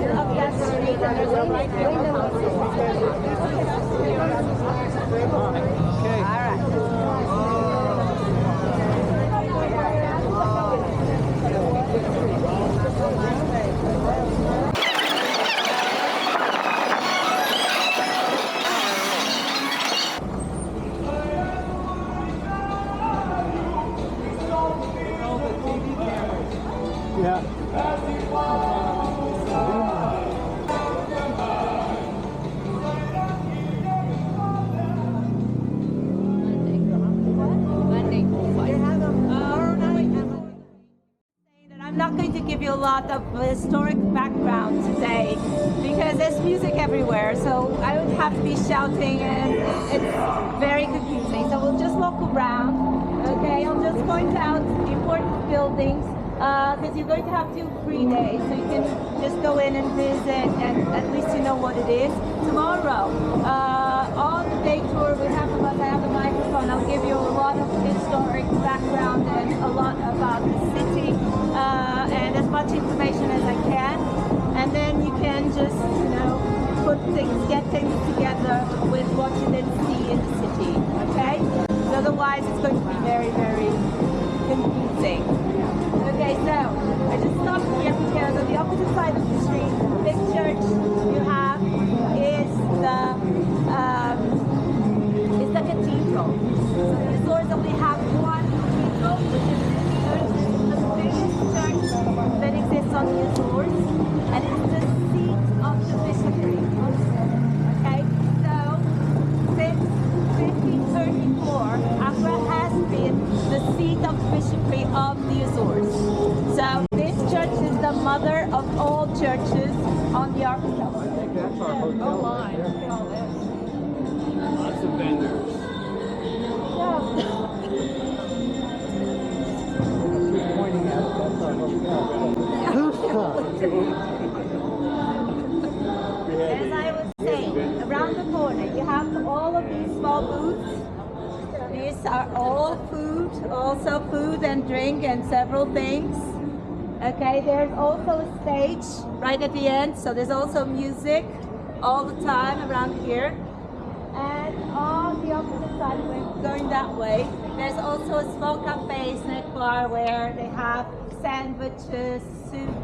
Up that street and there's a window. Okay. All right. Yeah. I'm not going to give you a lot of historic background today because there's music everywhere, so I would have to be shouting and it's very confusing. So we'll just walk around, okay? I'll just point out the important buildings because you're going to have 2 free days, so you can just go in and visit and at least you know what it is. Tomorrow, on the day tour, I have a microphone. I'll give you a lot of historic background and a lot about the city and as much information as I can. And then you can just, get things together with what you didn't see in the city, okay? Otherwise, it's going to be very, very confusing. Okay, so I just stopped here because on the opposite side of the street, the big church you have is the cathedral. So the Azores only have one cathedral, which is this church. It's the biggest church that exists on the Azores, and it's the seat of the bishopric. Okay, so since 1534, Angra has been the seat of the bishopric of the Azores. So this church is the mother of all churches on the archipelago. That's our hotel. Oh my, look at all this. Lots of vendors. She's pointing at it. That's our hotel. As I was saying, around the corner you have all of these small booths. These are all food, also food and drink and several things. Okay, there's also a stage right at the end, so there's also music all the time around here. And on the opposite side, we're going that way, there's also a small cafe, snack bar, where they have sandwiches, soup,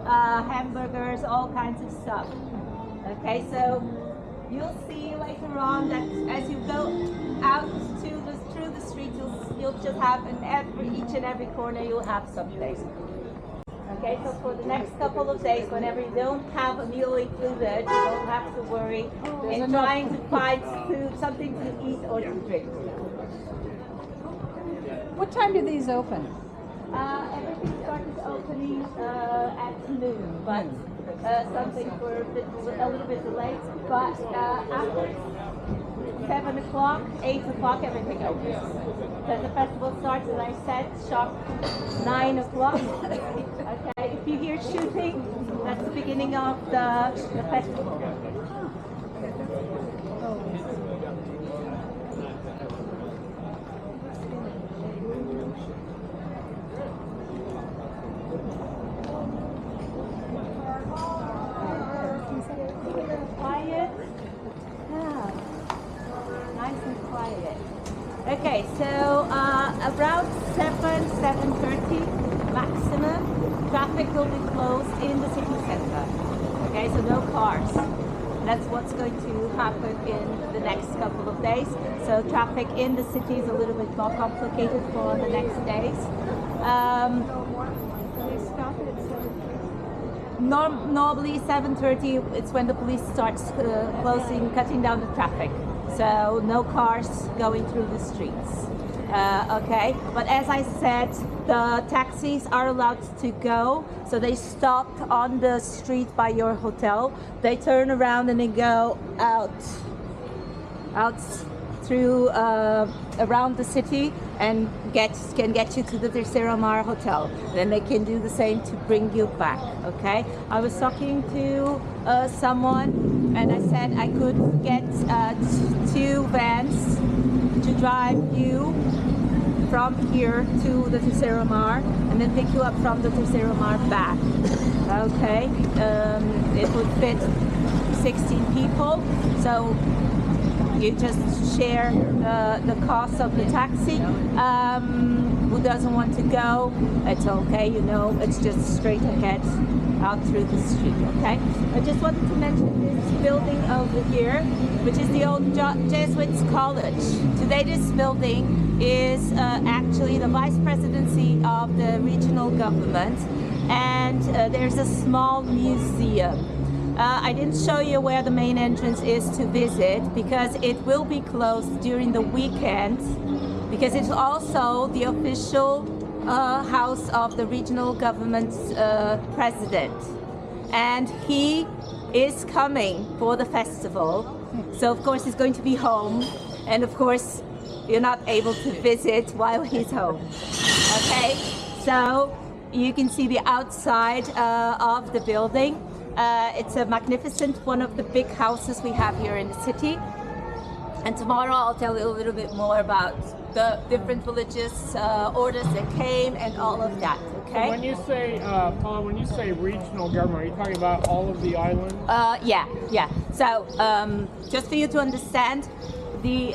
hamburgers, all kinds of stuff. Okay, so you'll see later on that as you go out through the street, you'll just have each and every corner you'll have something. Okay, so for the next couple of days, whenever you don't have a meal included, you don't have to worry in trying to find food, something to eat or to drink. What time do these open? Everything started opening at noon, but something for a little bit delayed. But after 7 o'clock, 8 o'clock, everything opens. Because the festival starts, as I said, sharp 9 o'clock. Okay, if you hear shooting, that's the beginning of the festival. Quiet. Yeah. Nice and quiet. Okay, so around 7:30 maximum, traffic will be closed in the city center. Okay, so no cars. That's what's going to happen in the next couple of days. So traffic in the city is a little bit more complicated for the next days. Normally 7:30, it's when the police starts cutting down the traffic. So no cars going through the streets. Okay, but as I said, the taxis are allowed to go. So they stop on the street by your hotel. They turn around and they go out through around the city and can get you to the Terceira hotel. Then they can do the same to bring you back. Okay, I was talking to someone and I said I could get 2 vans to drive you from here to the Terceira Mar and then pick you up from the Terceira Mar back. Okay, it would fit 16 people, so you just share the cost of the taxi. Who doesn't want to go, it's okay, you know, it's just straight ahead out through the street, okay? I just wanted to mention this building over here, which is the old Jesuits College. Today this building is actually the vice presidency of the regional government, and there's a small museum. I didn't show you where the main entrance is to visit because it will be closed during the weekend, because it's also the official house of the regional government's president, and he is coming for the festival, so of course he's going to be home, and of course you're not able to visit while he's home. Okay, so you can see the outside of the building. It's a magnificent one of the big houses we have here in the city, and tomorrow I'll tell you a little bit more about the different religious orders that came and all of that, okay? So when you say, Paula, when you say regional government, are you talking about all of the islands? Yeah. So, just for you to understand, the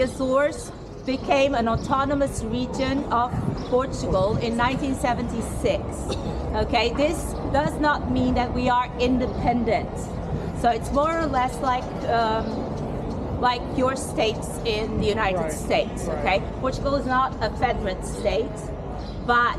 Azores became an autonomous region of Portugal in 1976. Okay, this does not mean that we are independent. So it's more or less like your states in the United States, okay? Portugal is not a federate state, but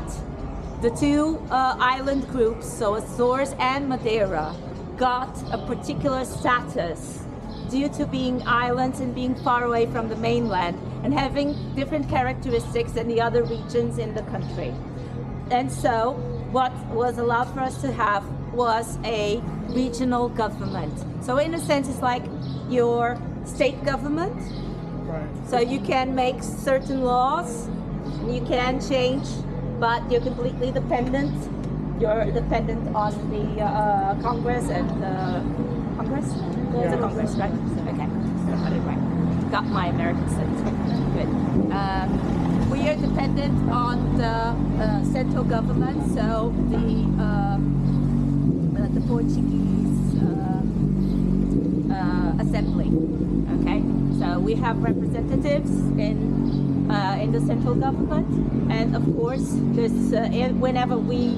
the two island groups, so Azores and Madeira, got a particular status due to being islands and being far away from the mainland and having different characteristics than the other regions in the country. And so what was allowed for us to have was a regional government. So in a sense, it's like your state government. Right. So you can make certain laws, you can change, but you're completely dependent. You're dependent on the Congress and Congress? It's a Congress, right? Okay, I got it right. Got my American citizen. Good. We are dependent on the central government, so the Portuguese assembly. Okay, so we have representatives in the central government, and of course, whenever we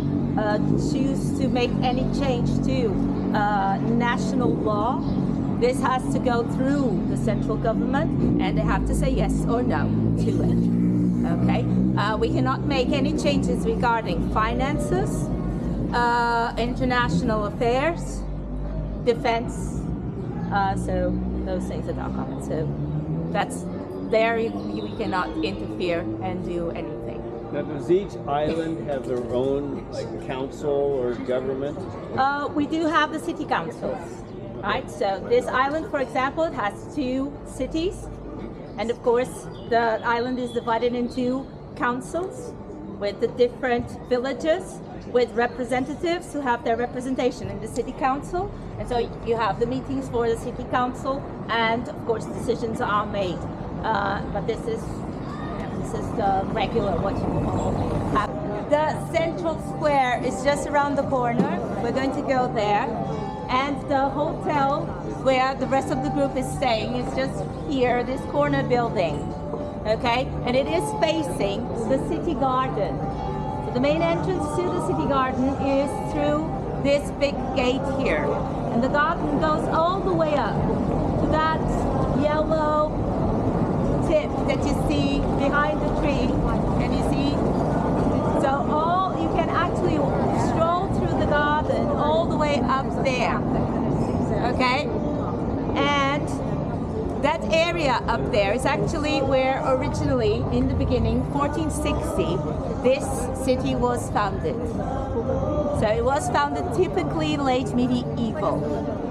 choose to make any change to national law, this has to go through the central government, and they have to say yes or no to it. Okay, we cannot make any changes regarding finances, international affairs, defense. So those things are not common. So that's there. We cannot interfere and do anything. Now, does each island have their own council or government? We do have the city councils, right? So this island, for example, it has 2 cities, and of course the island is divided into councils with the different villages with representatives who have their representation in the city council, and so you have the meetings for the city council, and of course decisions are made. But this is the regular what you all have. The central square is just around the corner. We're going to go there, and the hotel where the rest of the group is staying is just here, this corner building. Okay, and it is facing the city garden. So the main entrance to the city garden is through this big gate here, and the garden goes all the way up to that yellow tip that you see behind the tree, and you see, so you can actually stroll through the garden all the way up there. Okay, and that area up there is actually where originally, in the beginning, 1460, this city was founded. So it was founded typically late medieval,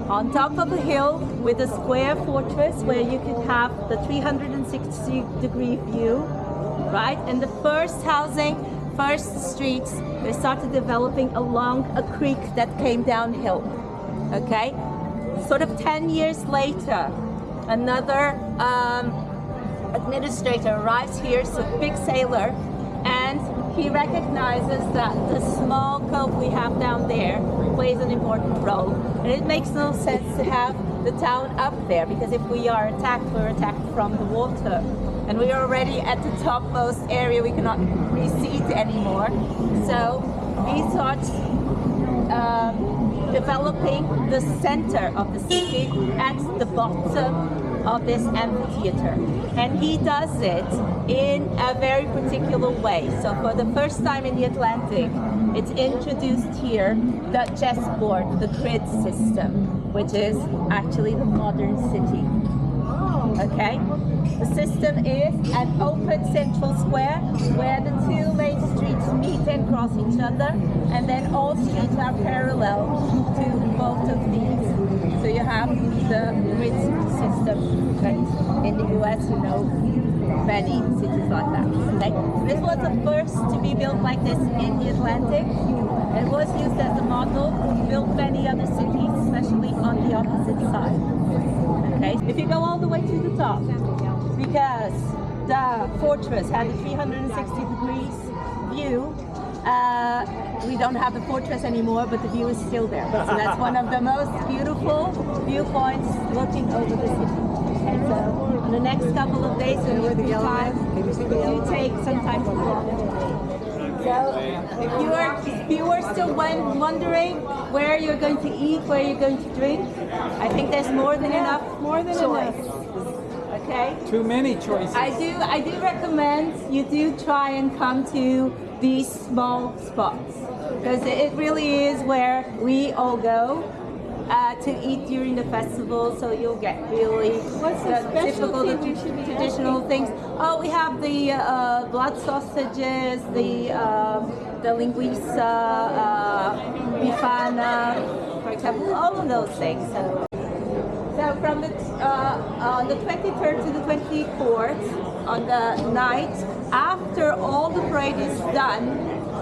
on top of a hill with a square fortress where you could have the 360-degree view, right? And the first streets, they started developing along a creek that came downhill, okay? Sort of 10 years later, another administrator arrives here, is a big sailor, and he recognizes that the small cove we have down there plays an important role. And it makes no sense to have the town up there, because if we are attacked, we're attacked from the water. And we are already at the topmost area, we cannot recede anymore. So he starts developing the center of the city at the bottom of this amphitheater. And he does it in a very particular way. So for the first time in the Atlantic, it's introduced here the chessboard, the grid system, which is actually the modern city. Okay? The system is an open central square where the two main streets meet and cross each other, and then all streets are parallel to both of these. So you have the grid system, but in the US you know many cities like that. Okay? This was the first to be built like this in the Atlantic. It was used as a model to build many other cities, especially on the opposite side. Okay? If you go all the way to the top, because the fortress had a 360 degrees view, we don't have the fortress anymore, but the view is still there. So that's one of the most beautiful viewpoints looking over the city. And so in the next couple of days, when we're the time, you take some time to walk. So if you are still wondering where you're going to eat, where you're going to drink, I think there's more than enough choice. Okay? Too many choices. I do recommend you do try and come to these small spots, because it really is where we all go to eat during the festival, so you'll get really typical traditional things. Oh, we have the blood sausages, the linguica, bifana, for example, all of those things. So from the on the 23rd to the 24th, on the night after all the parade is done,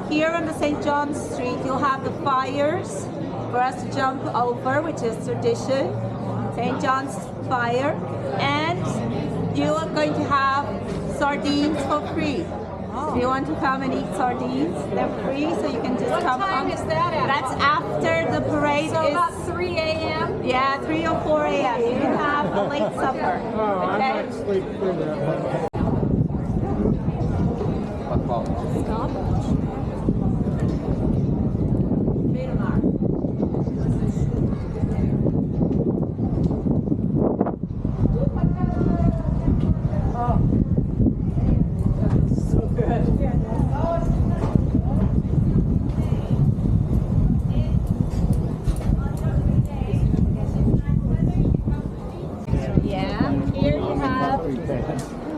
here on the St. John's Street, you'll have the fires for us to jump over, which is tradition, St. John's fire, and you are going to have sardines for free. If you want to come and eat sardines, they're free, so you can just come. What time is that at? That's after the parade So is. about 3 a.m.? Yeah, 3 or 4 a.m. You can have a late supper. Oh, I Okay? might sleep through that.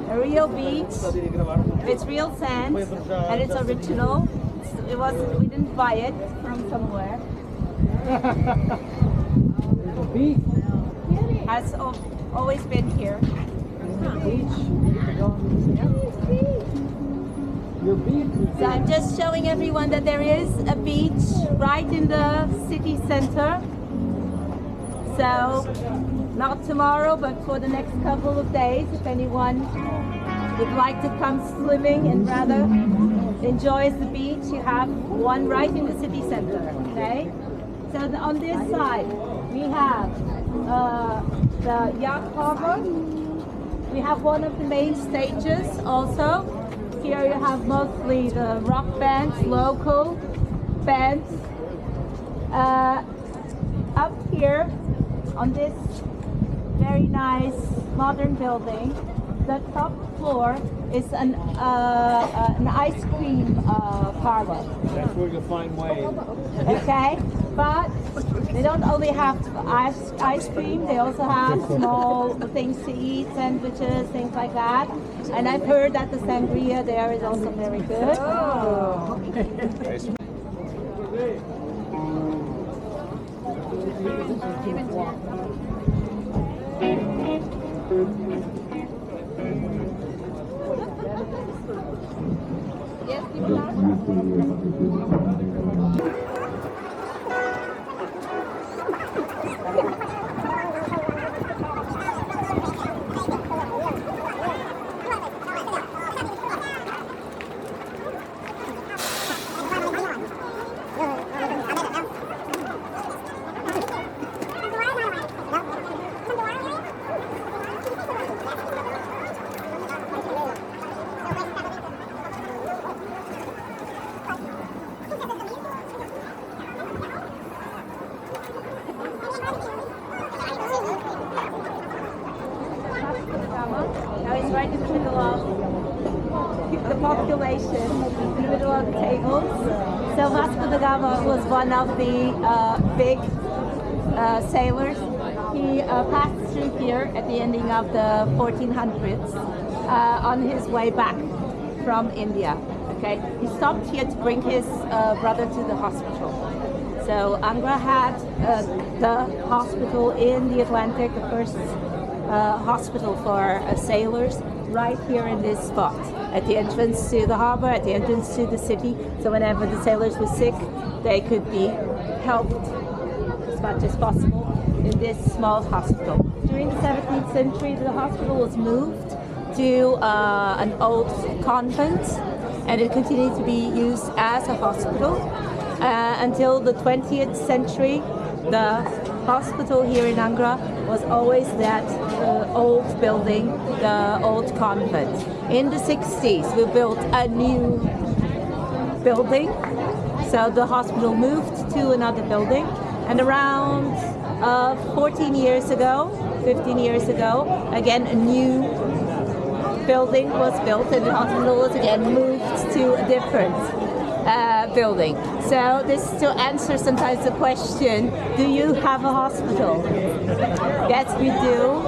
A real beach. It's real sand, and it's original. We didn't buy it from somewhere. Has always been here. So I'm just showing everyone that there is a beach right in the city center. So not tomorrow, but for the next couple of days, if anyone would like to come swimming and rather enjoys the beach, you have one right in the city center. Okay. So on this side we have the yacht harbor. We have one of the main stages also. Here you have mostly the rock bands, local bands. Up here on this very nice modern building, the top floor is an ice cream parlor. That's where you'll find Wayne. Okay, but they don't only have ice cream, they also have small things to eat, sandwiches, things like that. And I've heard that the sangria there is also very good. Oh. Yes, people in the middle of the tables. So Vasco da Gama was one of the big sailors. He passed through here at the ending of the 1400s on his way back from India. Okay, he stopped here to bring his brother to the hospital. So Angra had the hospital in the Atlantic, the first hospital for sailors, right here in this spot, at the entrance to the harbor, at the entrance to the city. So whenever the sailors were sick, they could be helped as much as possible in this small hospital. During the 17th century, the hospital was moved to an old convent, and it continued to be used as a hospital until the 20th century. The hospital here in Angra was always that old building, the old convent. In the 60s, we built a new building, so the hospital moved to another building, and around 14 years ago, 15 years ago, again a new building was built, and the hospital was again moved to a different building. So this is to answer sometimes the question, do you have a hospital? Yes, we do.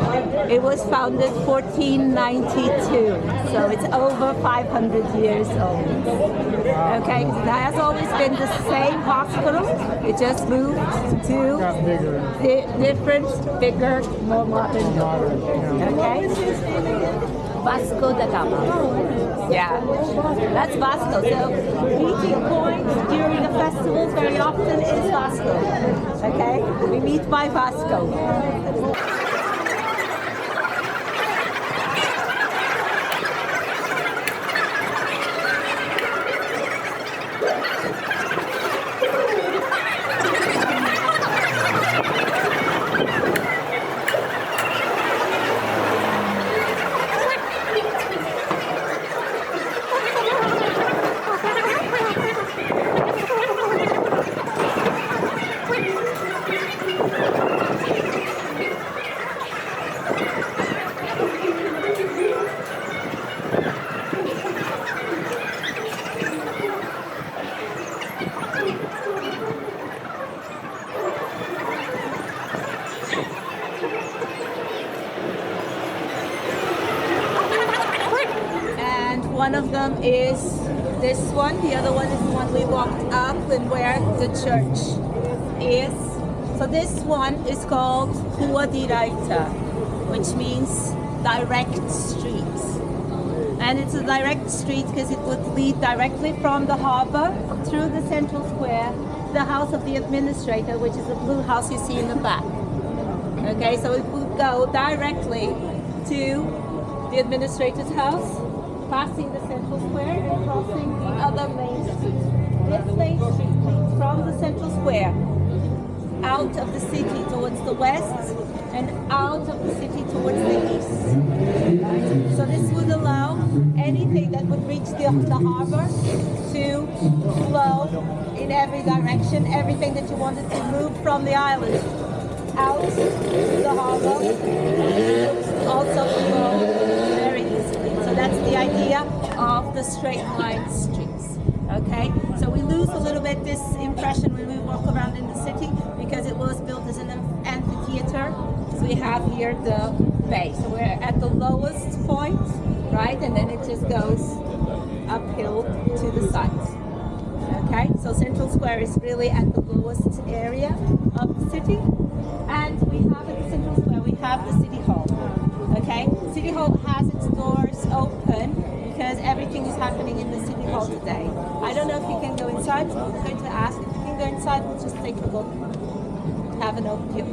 It was founded 1492, so it's over 500 years old. Okay, it has always been the same hospital, it just moved to different, bigger, more modern. Okay? Vasco da Gama. Yeah, that's Vasco. So meeting point during the festivals very often is Vasco. Okay, we meet by Vasco. One of them is this one, the other one is the one we walked up and where the church is. So this one is called Rua Direita, which means direct street. And it's a direct street because it would lead directly from the harbor through the central square to the house of the administrator, which is the blue house you see in the back. Okay, so it would go directly to the administrator's house, passing the central square and crossing the other main street. This main street leads from the central square out of the city towards the west and out of the city towards the east. So this would allow anything that would reach the harbor to flow in every direction. Everything that you wanted to move from the island out to the harbor also flow very easily. So that's the idea of the straight line streets. Okay, so we lose a little bit this impression when we walk around in the city because it was built as an amphitheater. So we have here the bay. So we're at the lowest point, right? And then it just goes uphill to the sides. Okay, so Central Square is really at the lowest area of the city. And we have at the Central Square, we have the City Hall. Okay, City Hall has its doors open because everything is happening in the City Hall today. I don't know if you can go inside. I'm going to ask if you can go inside. We'll just take a look. Have an overview.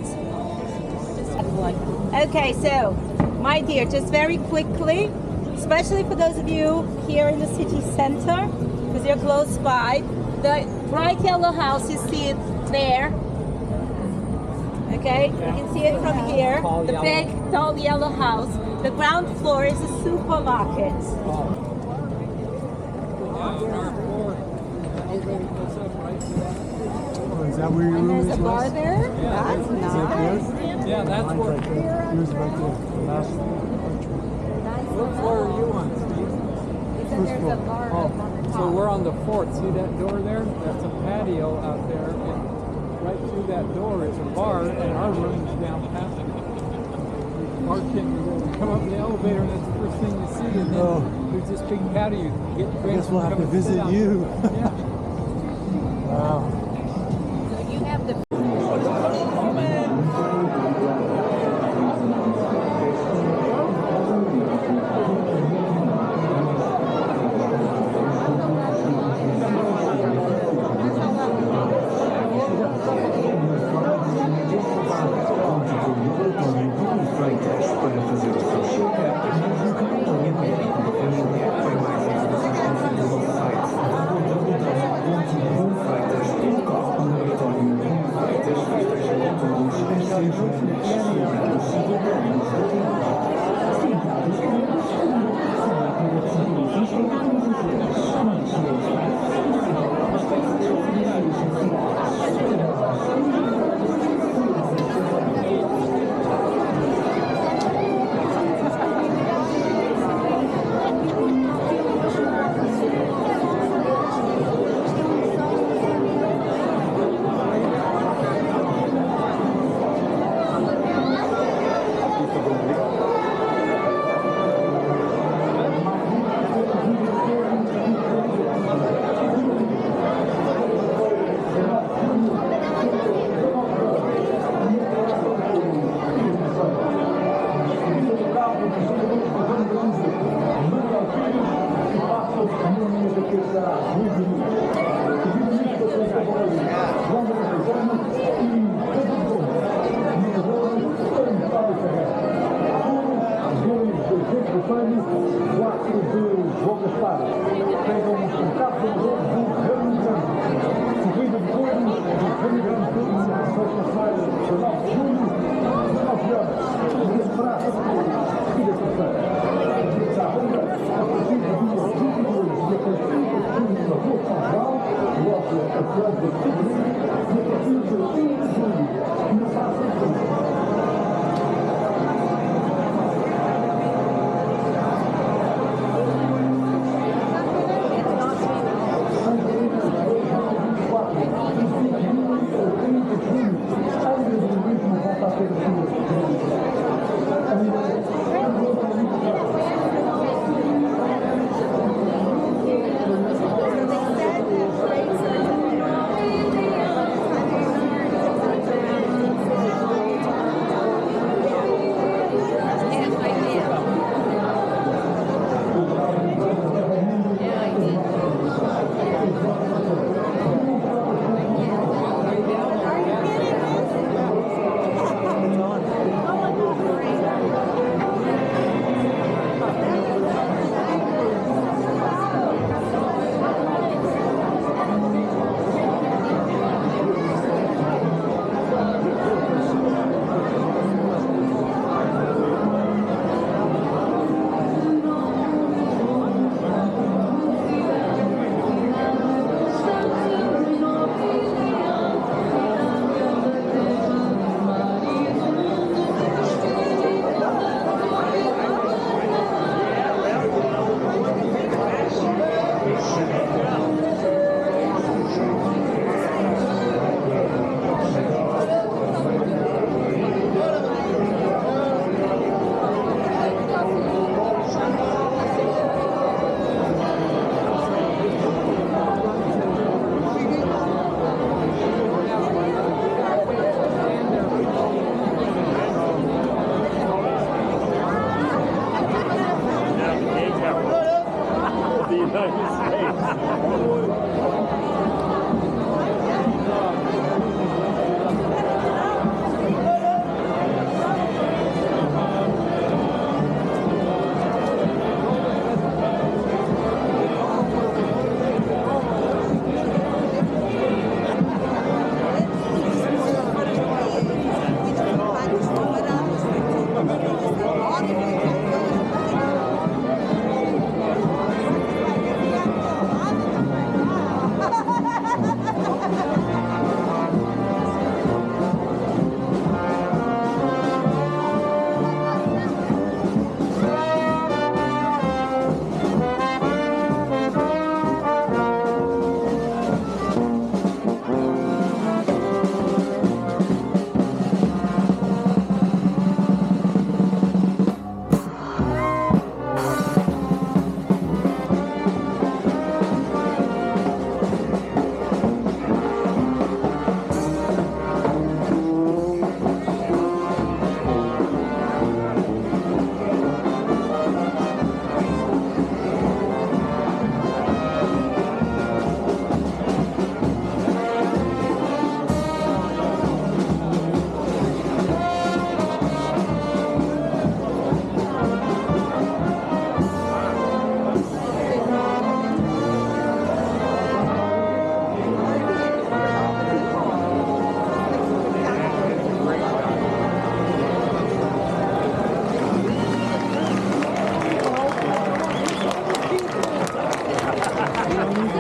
Okay, so my dear, just very quickly, especially for those of you here in the city center, because you're close by, the bright yellow house, you see it there. Okay, you can see it from here. The big, tall yellow house. The ground floor is a supermarket. Is that where your And room there's is? a bar there. That's nice. Yeah, that's where it is right there. The last Nice. what floor are you on, Steve? He said there's a bar Oh. up on the So we're on the fourth. See that door there? That's a patio out there. And right through that door is a bar, and our room is down past it. We park in, we come up in the elevator, and that's the first thing you see. And then there's this big patio. You get I drinks guess we'll and have come to and sit visit out you. there. Yeah. Wow. So you have the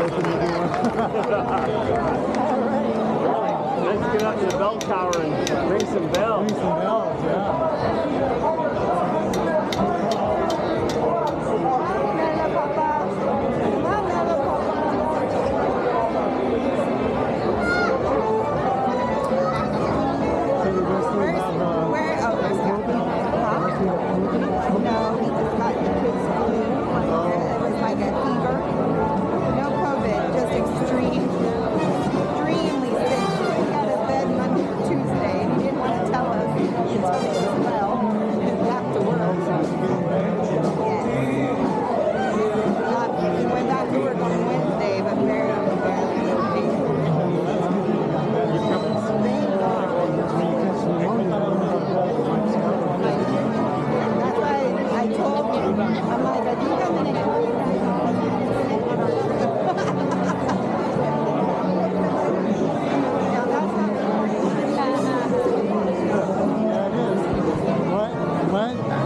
Let's get up to the bell tower and ring some bells. Ring some bells, yeah.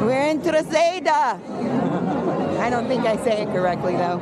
We're in Terceira. I don't think I say it correctly though.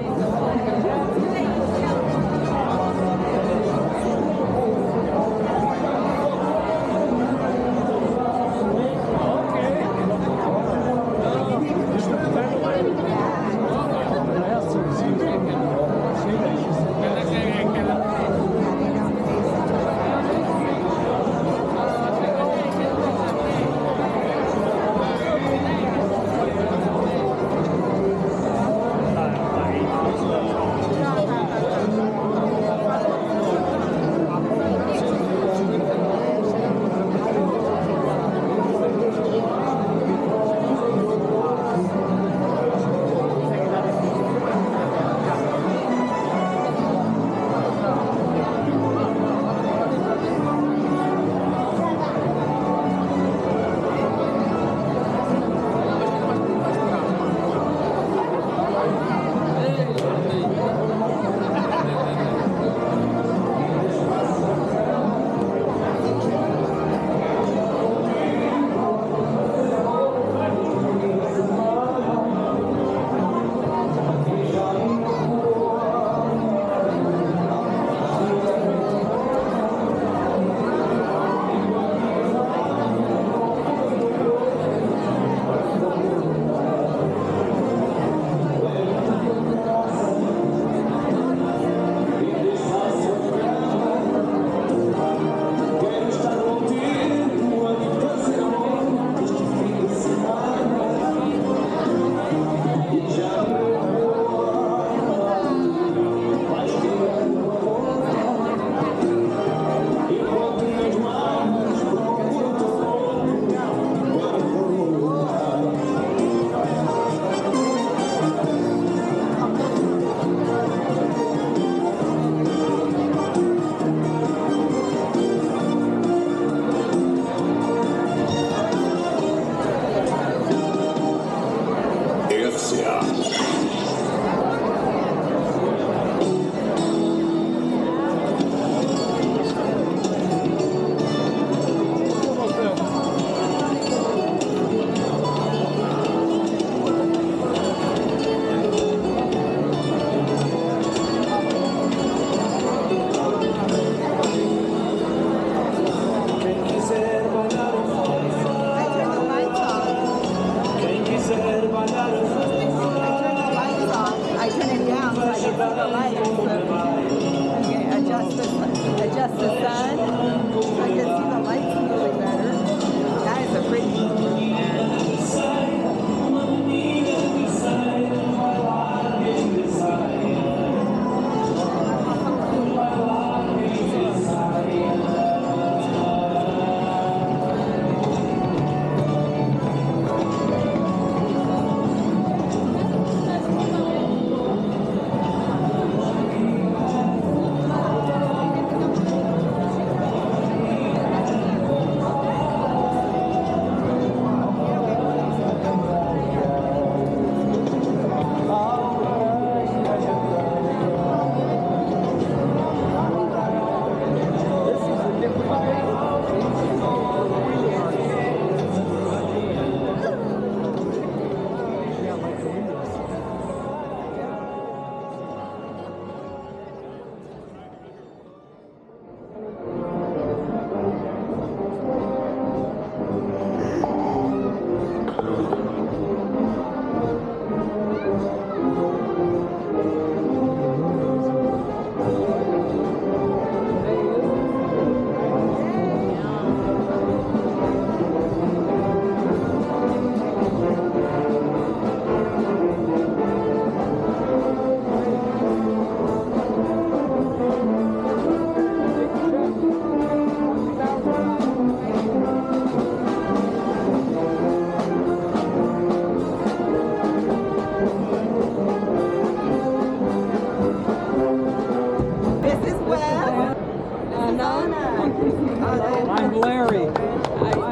I'm Larry.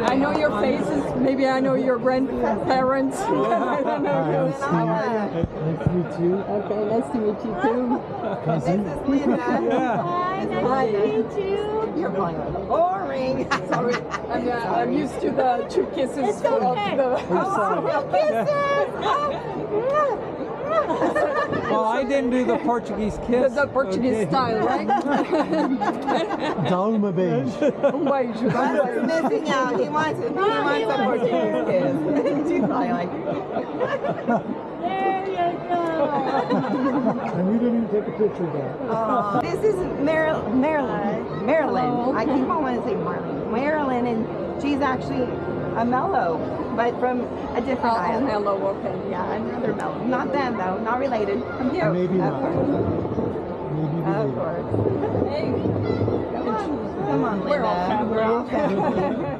I know your faces. Maybe I know your grandparents. I don't know who. Nice to meet you. Okay, nice to meet you too. Cousin. This is Linda. Yeah. Hi, nice to meet you. You're boring. Sorry, I'm used to the two kisses It's of okay. the. Well, I didn't do the Portuguese kiss. The Portuguese Okay. style, right? Dá uma beijo. Beijo. He's missing out. He wants a Portuguese kiss. She's probably like, There you go. And we didn't even take a picture of that. this is Marilyn. I keep on wanting to say Marilyn, and she's actually a mellow, but from a different island. Hello, okay. Yeah, another mellow. Not them though. Not related. From you. Maybe of not. course. Maybe Of related. course. Come on, Linda. We're all family. We're all family.